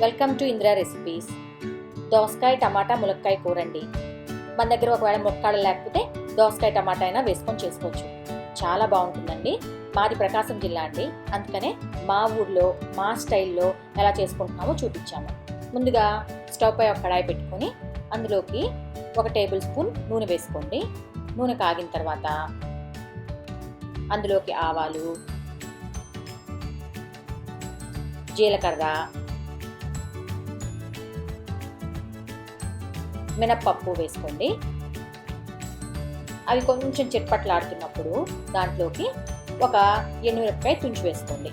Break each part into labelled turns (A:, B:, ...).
A: Welcome to Indira recipes. దోసకాయ టమాటా ములక్కాయ కూర అండి. మన దగ్గర ఒకవేళ ములక్కాడలు లేకపోతే దోసకాయ టమాటా అయినా వేసుకొని చేసుకోవచ్చు. చాలా బాగుంటుందండి. మాది ప్రకాశం జిల్లా అండి, అందుకనే మా ఊర్లో మా స్టైల్లో ఎలా చేసుకుంటున్నామో చూపించాము. ముందుగా స్టవ్ పై ఒక కడాయి పెట్టుకొని అందులోకి 1 టేబుల్ స్పూన్ నూనె వేసుకోండి. నూనె కాగిన తర్వాత అందులోకి ఆవాలు, జీలకర్ర, మినప్పప్పు వేసుకోండి. అవి కొంచెం చిట్పట్లాడుతున్నప్పుడు దాంట్లోకి ఒక ఎండుమిరపకాయ తుంచి వేసుకోండి.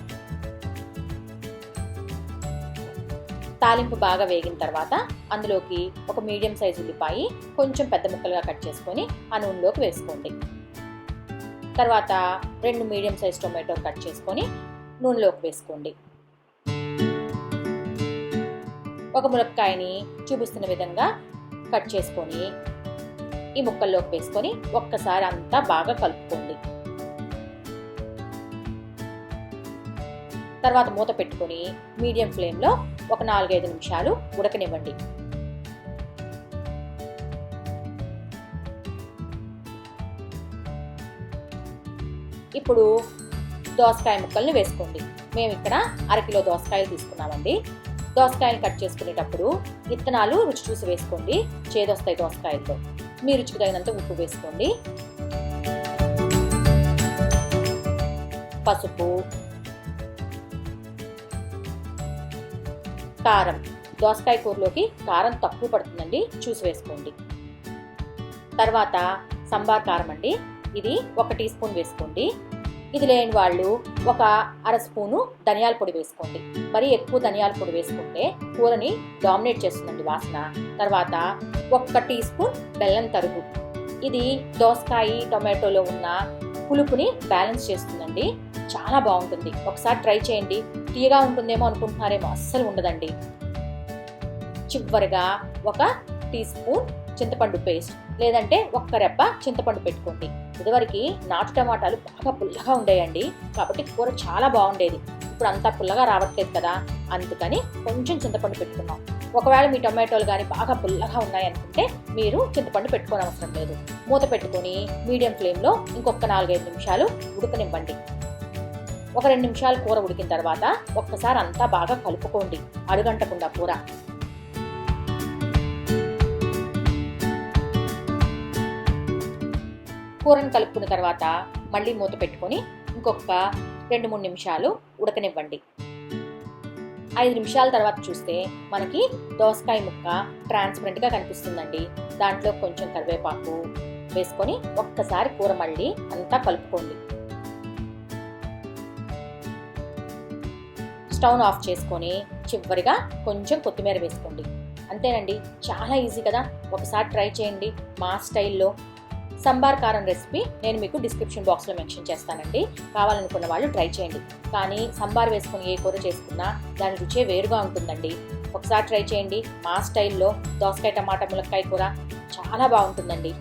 A: తాలింపు బాగా వేగిన తర్వాత అందులోకి ఒక మీడియం సైజు ఉల్లిపాయ కొంచెం పెద్ద ముక్కలుగా కట్ చేసుకొని ఆ నూనెలోకి వేసుకోండి. తర్వాత 2 మీడియం సైజ్ టొమాటో కట్ చేసుకొని నూనెలోకి వేసుకోండి. ఒక ములక్కాయని చూపిస్తున్న విధంగా కట్ చేసుకొని ఈ ముక్కల్లోకి వేసుకొని ఒక్కసారి అంతా బాగా కలుపుకోండి. తర్వాత మూత పెట్టుకొని మీడియం ఫ్లేమ్లో ఒక 4-5 నిమిషాలు ఉడకనివ్వండి. ఇప్పుడు దోసకాయ ముక్కల్ని వేసుకోండి. మేము ఇక్కడ 1/2 కిలో దోసకాయలు తీసుకున్నామండి. దోసకాయలు కట్ చేసుకునేటప్పుడు విత్తనాలు రుచి చూసి వేసుకోండి, చేదొస్తాయి దోసకాయలతో. మీ రుచికి తగినంత ఉప్పు వేసుకోండి. పసుపు, కారం. దోసకాయ కూరలోకి కారం తక్కువ పడుతుందండి, చూసి వేసుకోండి. తర్వాత సంబార్ కారం అండి, ఇది 1 టీ స్పూన్ వేసుకోండి. ఇది లేని వాళ్ళు ఒక 1/2 స్పూను ధనియాల పొడి వేసుకోండి. మరి ఎక్కువ ధనియాల పొడి వేసుకుంటే కూరని డామినేట్ చేస్తుందండి వాసన. తర్వాత 1 టీ స్పూన్ బెల్లం తరుగు. ఇది దోసకాయ టొమాటోలో ఉన్న పులుపుని బ్యాలెన్స్ చేస్తుందండి. చాలా బాగుంటుంది, ఒకసారి ట్రై చేయండి. తీయగా ఉంటుందేమో అనుకుంటున్నారేమో, అస్సలు ఉండదండి. చివరిగా 1 టీ స్పూన్ చింతపండు పేస్ట్, లేదంటే 1 రెబ్బ చింతపండు పెట్టుకోండి. ఇదివరకు నాటు టమాటాలు బాగా పుల్లగా ఉండేయండి, కాబట్టి కూర చాలా బాగుండేది. ఇప్పుడు అంతా పుల్లగా రావట్లేదు కదా, అందుకని కొంచెం చింతపండు పెట్టుకున్నాం. ఒకవేళ మీ టొమాటోలు కానీ బాగా పుల్లగా ఉన్నాయనుకుంటే మీరు చింతపండు పెట్టుకోని అవసరం లేదు. మూత పెట్టుకొని మీడియం ఫ్లేమ్లో ఇంకొక 4-5 నిమిషాలు ఉడకనివ్వండి. ఒక 2 నిమిషాలు కూర ఉడికిన తర్వాత ఒక్కసారి అంతా బాగా కలుపుకోండి, అడుగంటకుండా కూర. కూరను కలుపుకున్న తర్వాత మళ్ళీ మూత పెట్టుకొని ఇంకొక 2-3 నిమిషాలు ఉడకనివ్వండి. 5 నిమిషాల తర్వాత చూస్తే మనకి దోసకాయ ముక్క ట్రాన్స్పరెంట్గా కనిపిస్తుందండి. దాంట్లో కొంచెం కరివేపాకు వేసుకొని ఒక్కసారి కూర మళ్ళీ అంతా కలుపుకోండి. స్టవ్ ఆఫ్ చేసుకొని చివరిగా కొంచెం కొత్తిమీర వేసుకోండి. అంతేనండి, చాలా ఈజీ కదా, ఒకసారి ట్రై చేయండి మా స్టైల్లో. సంబార్ కారం రెసిపీ నేను మీకు డిస్క్రిప్షన్ బాక్స్లో మెన్షన్ చేస్తానండి, కావాలనుకున్న వాళ్ళు ట్రై చేయండి. కానీ సంబార్ వేసుకుని ఏ కూర చేసుకున్నా దాని రుచే వేరుగా ఉంటుందండి. ఒకసారి ట్రై చేయండి మా స్టైల్లో. దోసకాయ టమాటా ములక్కాయ కూర చాలా బాగుంటుందండి.